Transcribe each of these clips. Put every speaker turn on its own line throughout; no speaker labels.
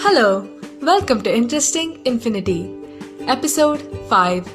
Hello, welcome to Interesting Infinity, Episode 5.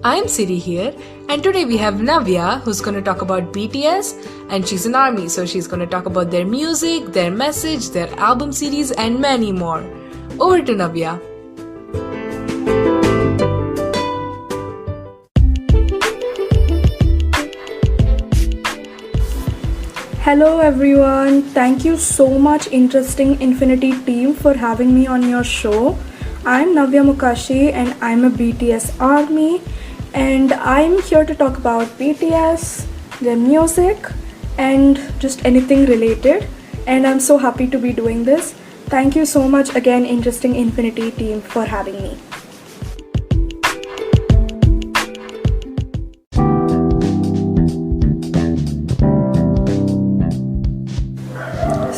I'm Siri here, and today we have Navya who's going to talk about BTS, and she's an ARMY, so she's going to talk about their music, their message, their album series, and many more. Over to Navya.
Hello everyone, thank you so much Interesting Infinity team for having me on your show. I'm Navya Mokashi and I'm a BTS ARMY, and I'm here to talk about BTS, their music and just anything related, and I'm so happy to be doing this. Thank you so much again Interesting Infinity team for having me.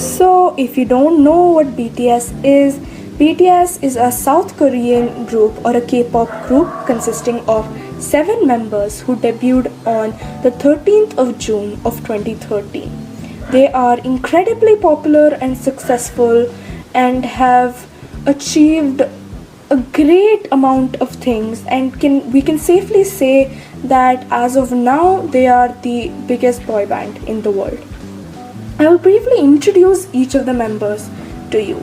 So, if you don't know what BTS is a South Korean group or a K-pop group consisting of 7 members who debuted on the 13th of June of 2013. They are incredibly popular and successful and have achieved a great amount of things, and we can safely say that as of now they are the biggest boy band in the world. I will briefly introduce each of the members to you.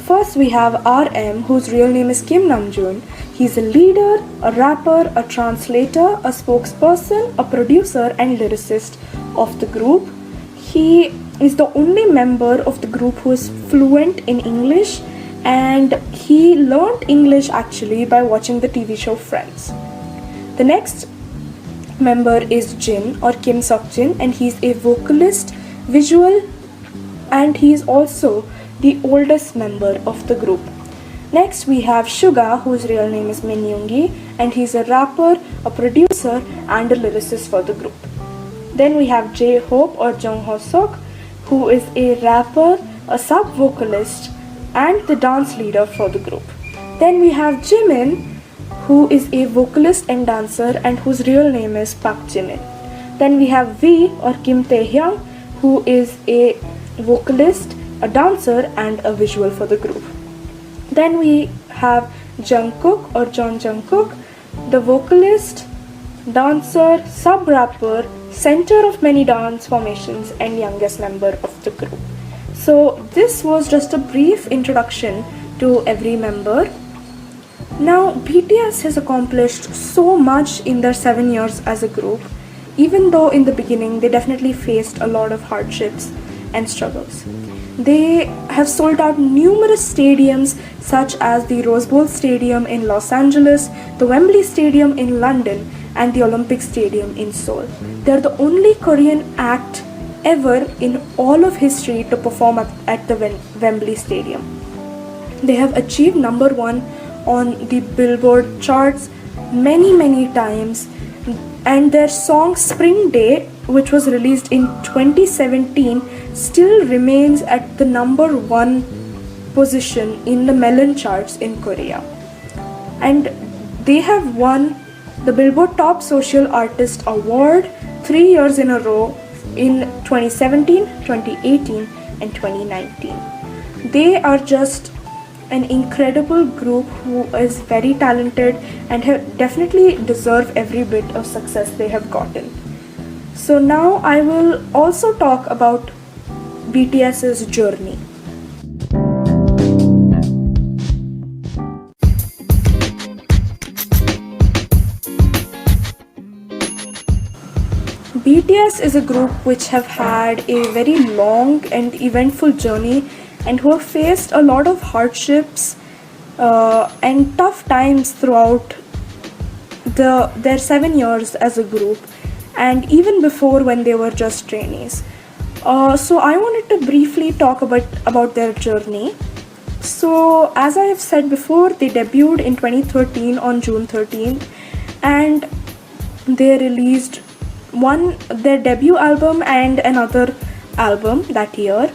First we have RM, whose real name is Kim Namjoon. He's a leader, a rapper, a translator, a spokesperson, a producer and lyricist of the group. He is the only member of the group who is fluent in English, and he learned English actually by watching the TV show Friends. The next member is Jin or Kim Seok-jin, and he's a vocalist, visual, and he is also the oldest member of the group. Next we have Suga, whose real name is Min Yoongi, and he's a rapper, a producer and a lyricist for the group. Then we have J-Hope or Jung Ho-seok, who is a rapper, a sub-vocalist and the dance leader for the group. Then we have Jimin, who is a vocalist and dancer and whose real name is Park Jimin. Then we have V or Kim Taehyung, who is a vocalist, a dancer and a visual for the group. Then we have Jungkook or John Jungkook, the vocalist, dancer, sub-rapper, center of many dance formations and youngest member of the group. So this was just a brief introduction to every member. Now BTS has accomplished so much in their 7 years as a group, even though in the beginning they definitely faced a lot of hardships and struggles. They have sold out numerous stadiums such as the Rose Bowl Stadium in Los Angeles, the Wembley Stadium in London and the Olympic Stadium in Seoul. They are the only Korean act ever in all of history to perform at the Wembley Stadium. They have achieved number 1 on the Billboard charts many times, and their song Spring Day, which was released in 2017, still remains at the number 1 position in the Melon charts in Korea. And they have won the Billboard Top Social Artist Award 3 years in a row in 2017, 2018 and 2019. They are just an incredible group who is very talented and have definitely deserve every bit of success they have gotten. So now I will also talk about BTS's journey. BTS is a group which have had a very long and eventful journey and who have faced a lot of hardships and tough times throughout their 7 years as a group, and even before when they were just trainees. So I wanted to briefly talk about their journey. So as I have said before, they debuted in 2013 on June 13th, and they released their debut album and another album that year.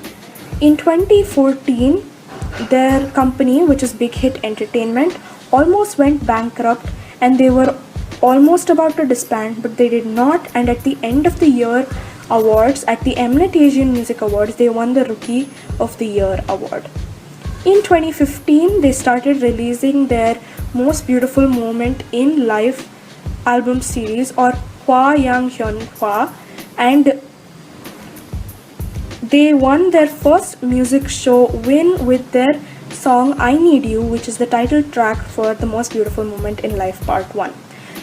In 2014, their company, which is Big Hit Entertainment, almost went bankrupt and they were almost about to disband, but they did not, and at the end of the year awards, at the Eminent Asian Music Awards, they won the Rookie of the Year award. In 2015, they started releasing their Most Beautiful Moment in Life album series, or Hwa Yang Hyun Hwa, and they won their first music show win with their song I Need You, which is the title track for the Most Beautiful Moment in Life Part 1.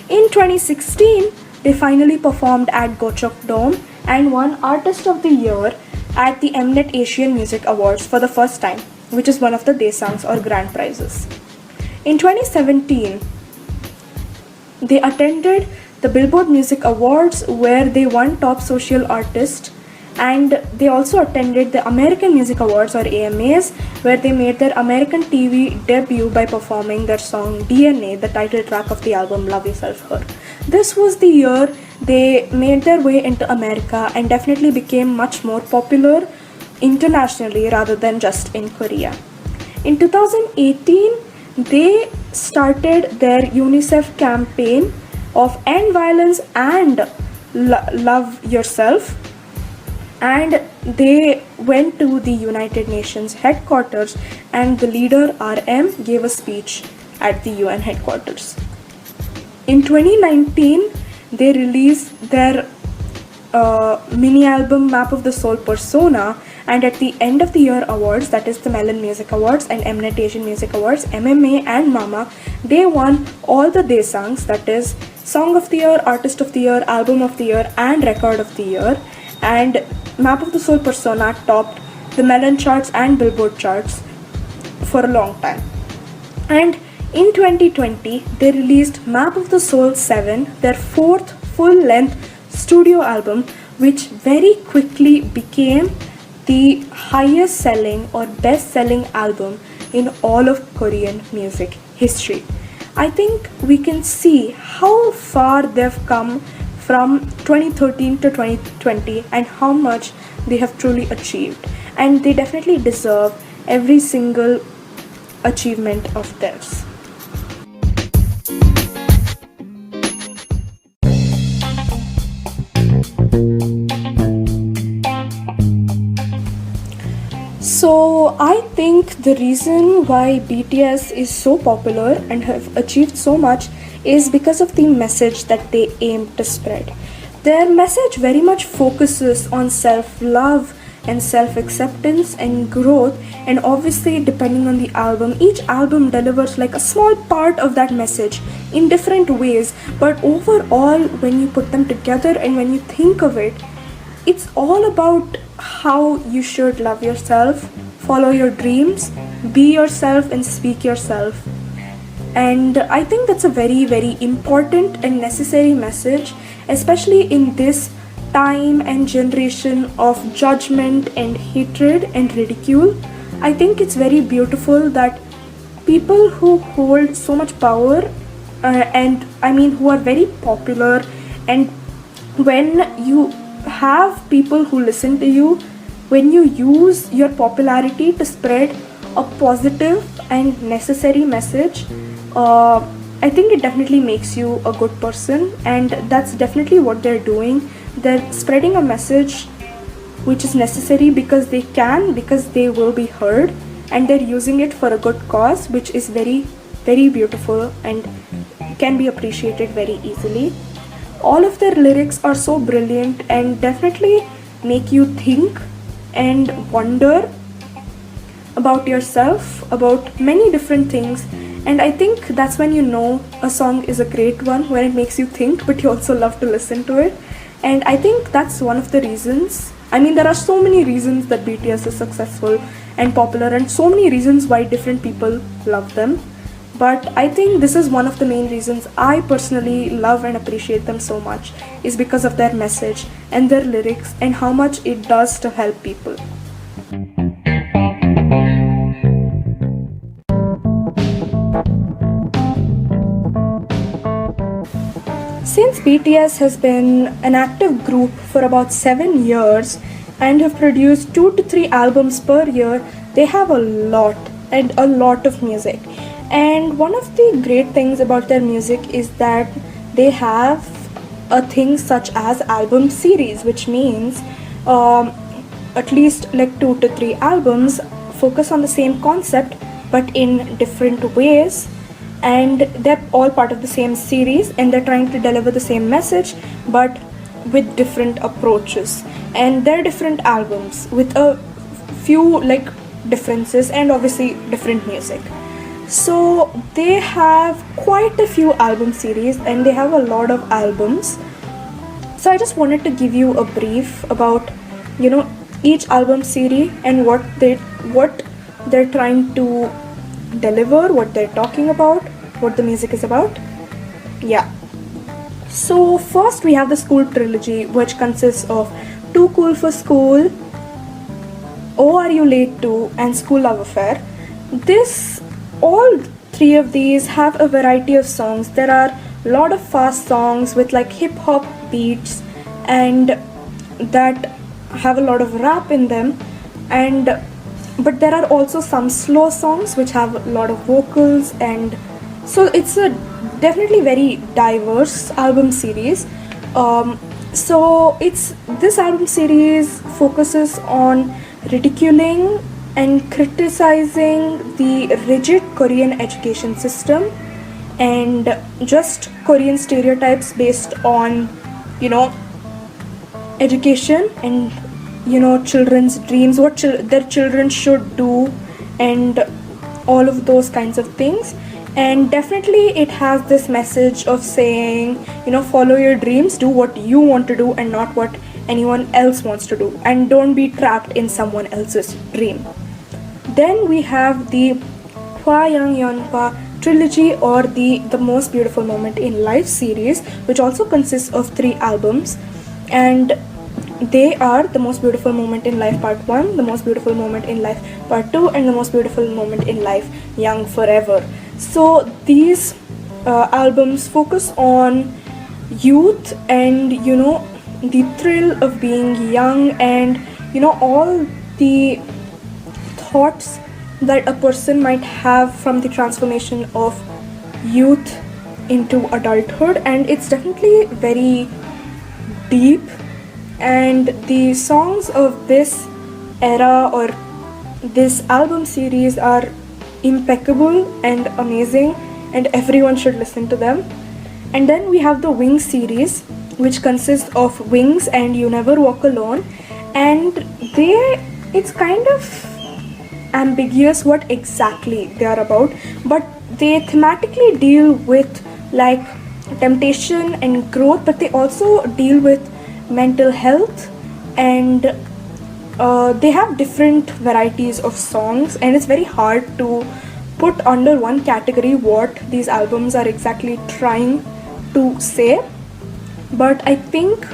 In 2016, they finally performed at Gochok Dome and won Artist of the Year at the Mnet Asian Music Awards for the first time, which is one of the Desangs or grand prizes. In 2017, they attended the Billboard Music Awards where they won Top Social Artist, and they also attended the American Music Awards or AMAs where they made their American TV debut by performing their song DNA, the title track of the album Love Yourself Her. This was the year they made their way into America and definitely became much more popular internationally rather than just in Korea. In 2018, they started their UNICEF campaign of End Violence and Love Yourself, and they went to the United Nations headquarters and the leader RM gave a speech at the UN headquarters. In 2019, they released their mini album Map of the Soul Persona, and at the end of the year awards, that is the Melon Music Awards and Mnet Asian Music Awards, MMA and Mama, they won all the Desangs, that is Song of the Year, Artist of the Year, Album of the Year and Record of the Year, and Map of the Soul Persona topped the Melon charts and Billboard charts for a long time. And in 2020, they released Map of the Soul 7, their fourth full-length studio album, which very quickly became the highest selling or best selling album in all of Korean music history. I think we can see how far they've come from 2013 to 2020 and how much they have truly achieved, and they definitely deserve every single achievement of theirs. So I think the reason why BTS is so popular and have achieved so much is because of the message that they aim to spread. Their message very much focuses on self-love and self-acceptance and growth, and obviously depending on the album, each album delivers like a small part of that message in different ways, but overall when you put them together and when you think of it, it's all about how you should love yourself, follow your dreams, be yourself and speak yourself. And I think that's a very, very important and necessary message, especially in this time and generation of judgment and hatred and ridicule. I think it's very beautiful that people who hold so much power and I mean who are very popular, and when you have people who listen to you, when you use your popularity to spread a positive and necessary message, I think it definitely makes you a good person, and that's definitely what they're doing. They're spreading a message which is necessary because they can, because they will be heard, and they're using it for a good cause, which is very, very beautiful and can be appreciated very easily. All of their lyrics are so brilliant and definitely make you think and wonder about yourself, about many different things. And I think that's when you know a song is a great one, when it makes you think but you also love to listen to it. And I think that's one of the reasons. I mean, there are so many reasons that BTS is successful and popular, and so many reasons why different people love them. But I think this is one of the main reasons I personally love and appreciate them so much, is because of their message and their lyrics and how much it does to help people. Since BTS has been an active group for about 7 years and have produced 2 to 3 albums per year, they have a lot of music. And one of the great things about their music is that they have a thing such as album series, which means at least like 2 to 3 albums focus on the same concept but in different ways, and they're all part of the same series, and they're trying to deliver the same message but with different approaches. And they're different albums with a few like differences and obviously different music. So they have quite a few album series and they have a lot of albums. So I just wanted to give you a brief about, you know, each album series and what they're trying to deliver, what they're talking about, what the music is about. Yeah. So first we have the school trilogy, which consists of Too Cool for School, Oh Are You Late Too, and School Love Affair. All three of these have a variety of songs. There are a lot of fast songs with like hip hop beats and that have a lot of rap in them, but there are also some slow songs which have a lot of vocals, and so it's a definitely very diverse album series. So this album series focuses on ridiculing and criticizing the rigid Korean education system and just Korean stereotypes based on, you know, education and, you know, children's dreams, what their children should do, and all of those kinds of things. And definitely it has this message of saying, you know, follow your dreams, do what you want to do and not what anyone else wants to do, and don't be trapped in someone else's dream. Then we have the Hwa Young Yeonpa trilogy, or the Most Beautiful Moment in Life series, which also consists of 3 albums, and they are The Most Beautiful Moment in Life Part 1, The Most Beautiful Moment in Life Part 2, and The Most Beautiful Moment in Life Young Forever. So these albums focus on youth and, you know, the thrill of being young, and, you know, all the thoughts that a person might have from the transformation of youth into adulthood. And it's definitely very deep, and the songs of this era or this album series are impeccable and amazing, and everyone should listen to them. And then we have the Wings series, which consists of Wings and You Never Walk Alone, and it's kind of ambiguous what exactly they are about, but they thematically deal with like temptation and growth, but they also deal with mental health, and they have different varieties of songs, and it's very hard to put under one category what these albums are exactly trying to say. But I think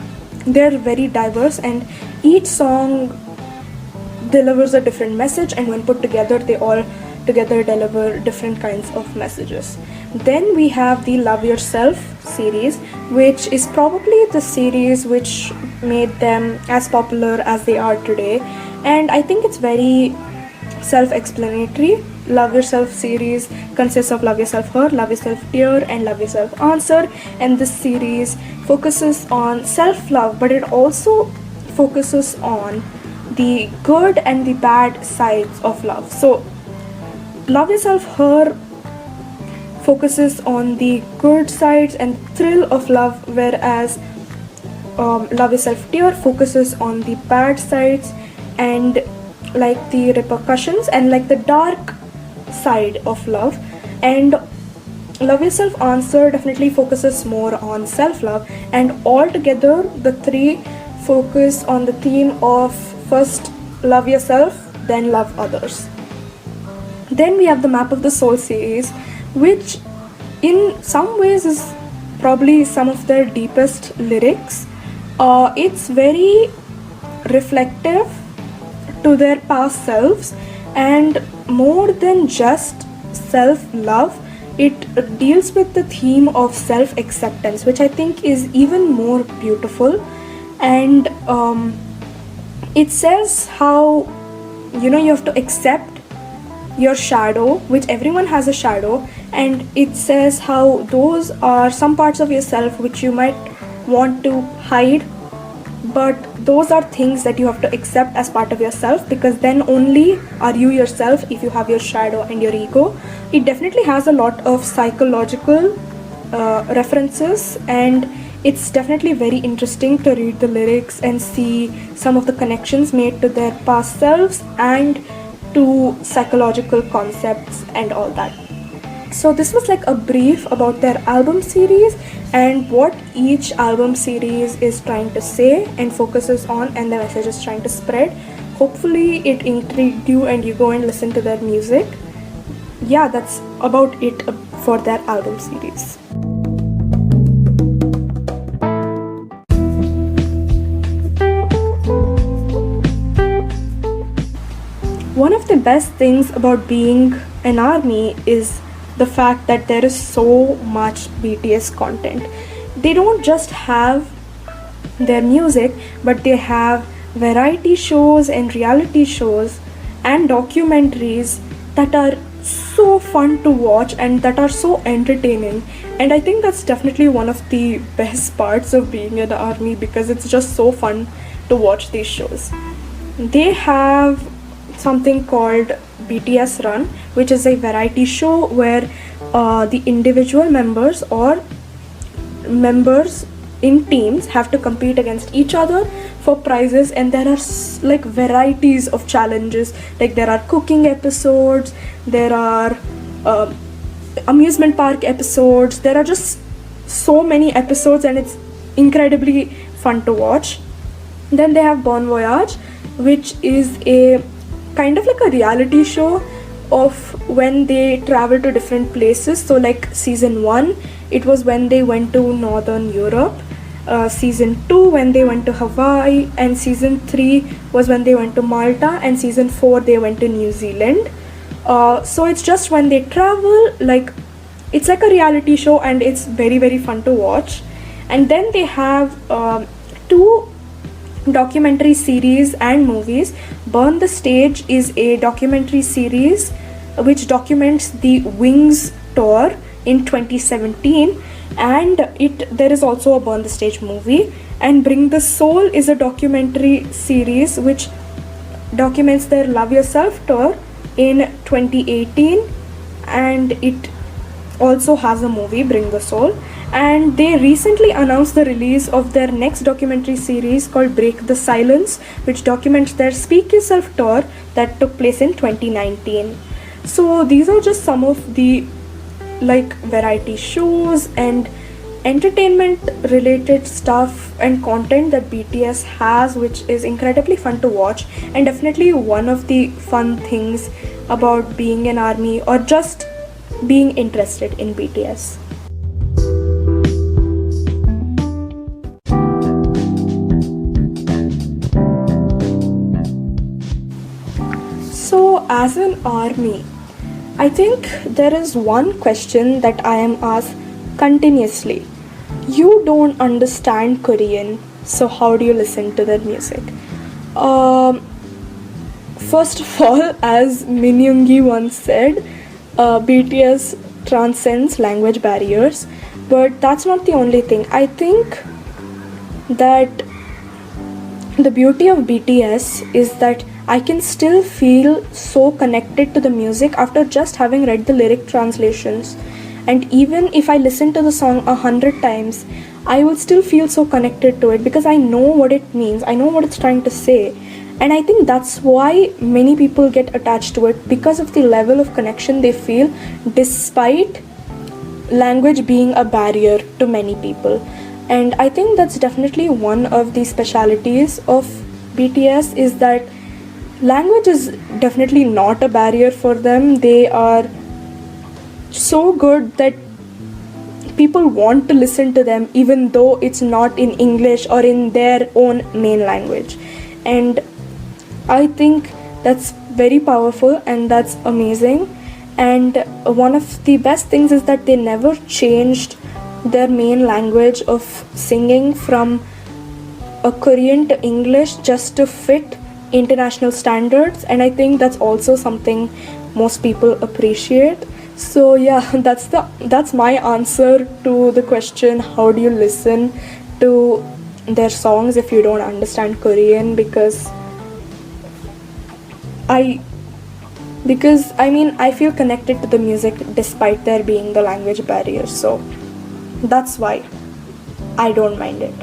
they're very diverse, and each song delivers a different message, and when put together they all together deliver different kinds of messages. Then we have the Love Yourself series, which is probably the series which made them as popular as they are today, and I think it's very self-explanatory. Love Yourself series consists of Love Yourself Her, Love Yourself Dear, and Love Yourself Answer, and this series focuses on self-love, but it also focuses on the good and the bad sides of love. So Love Yourself Her focuses on the good sides and thrill of love, whereas Love Yourself Dear focuses on the bad sides and like the repercussions and like the dark side of love. And Love Yourself Answer definitely focuses more on self-love, and altogether the 3 focus on the theme of first love yourself, then love others. Then we have the Map of the Soul series, which in some ways is probably some of their deepest lyrics. It's very reflective to their past selves, and more than just self-love, it deals with the theme of self-acceptance, which I think is even more beautiful. And it says how, you know, you have to accept your shadow, which everyone has a shadow, and it says how those are some parts of yourself which you might want to hide, but those are things that you have to accept as part of yourself, because then only are you yourself. If you have your shadow and your ego, it definitely has a lot of psychological references, and it's definitely very interesting to read the lyrics and see some of the connections made to their past selves and to psychological concepts and all that. So this was like a brief about their album series and what each album series is trying to say and focuses on, and the message is trying to spread. Hopefully it intrigued you and you go and listen to their music. Yeah, that's about it for their album series. One of the best things about being an ARMY is the fact that there is so much BTS content. They don't just have their music, but they have variety shows and reality shows and documentaries that are so fun to watch and that are so entertaining. And I think that's definitely one of the best parts of being an ARMY, because it's just so fun to watch these shows. They have something called BTS Run, which is a variety show where the individual members or members in teams have to compete against each other for prizes, and there are like varieties of challenges. Like there are cooking episodes, there are amusement park episodes, there are just so many episodes, and it's incredibly fun to watch. Then they have Bon Voyage, which is a kind of like a reality show of when they travel to different places. So like season 1, it was when they went to Northern Europe, season 2 when they went to Hawaii, and season 3 was when they went to Malta, and season 4 they went to New Zealand. So it's just when they travel, like it's like a reality show, and it's very very fun to watch. And then they have 2 documentary series and movies. Burn the Stage is a documentary series which documents the Wings tour in 2017, and there is also a Burn the Stage movie. And Bring the Soul is a documentary series which documents their Love Yourself tour in 2018, and it also has a movie, Bring the Soul. And they recently announced the release of their next documentary series called Break the Silence, which documents their Speak Yourself tour that took place in 2019. So these are just some of the like variety shows and entertainment related stuff and content that BTS has, which is incredibly fun to watch, and definitely one of the fun things about being an ARMY or just being interested in BTS. So as an ARMY, I think there is one question that I am asked continuously. You don't understand Korean, so how do you listen to their music? First of all, as Min Yoongi once said, BTS transcends language barriers, but that's not the only thing. I think that the beauty of BTS is that I can still feel so connected to the music after just having read the lyric translations. And even if I listen to the song 100 times, I will still feel so connected to it because I know what it means, I know what it's trying to say. And I think that's why many people get attached to it, because of the level of connection they feel despite language being a barrier to many people. And I think that's definitely one of the specialities of BTS, is that language is definitely not a barrier for them. They are so good that people want to listen to them even though it's not in English or in their own main language. And I think that's very powerful and that's amazing. And one of the best things is that they never changed their main language of singing from a Korean to English just to fit international standards, and I think that's also something most people appreciate. So yeah, that's my answer to the question, how do you listen to their songs if you don't understand Korean, because I feel connected to the music despite there being the language barrier, so that's why I don't mind it.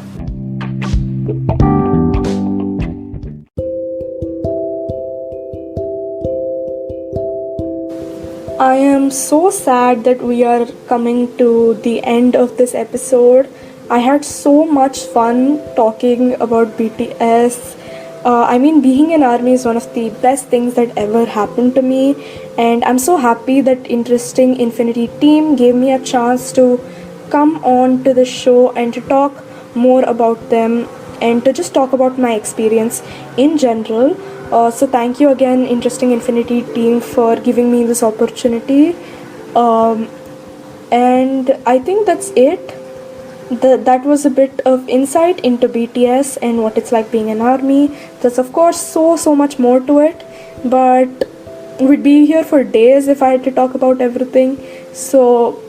I am so sad that we are coming to the end of this episode. I had so much fun talking about BTS. Being in ARMY is one of the best things that ever happened to me, and I'm so happy that Interesting Infinity team gave me a chance to come on to the show and to talk more about them and to just talk about my experience in general. So thank you again, Interesting Infinity team, for giving me this opportunity. And I think that's it. That was a bit of insight into BTS and what it's like being an ARMY. There's of course so much more to it, but we'd be here for days if I had to talk about everything. So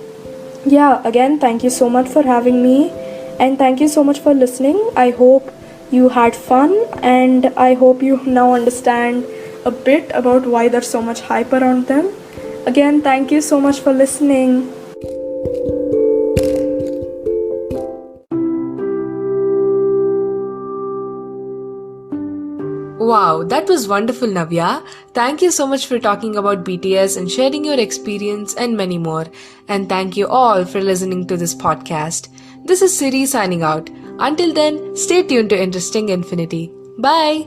yeah, again, thank you so much for having me, and thank you so much for listening. I hope you had fun, and I hope you now understand a bit about why there's so much hype around them. Again, thank you so much for listening.
Wow, that was wonderful, Navya. Thank you so much for talking about BTS and sharing your experience and many more. And thank you all for listening to this podcast. This is Siri signing out. Until then, stay tuned to Interesting Infinity. Bye!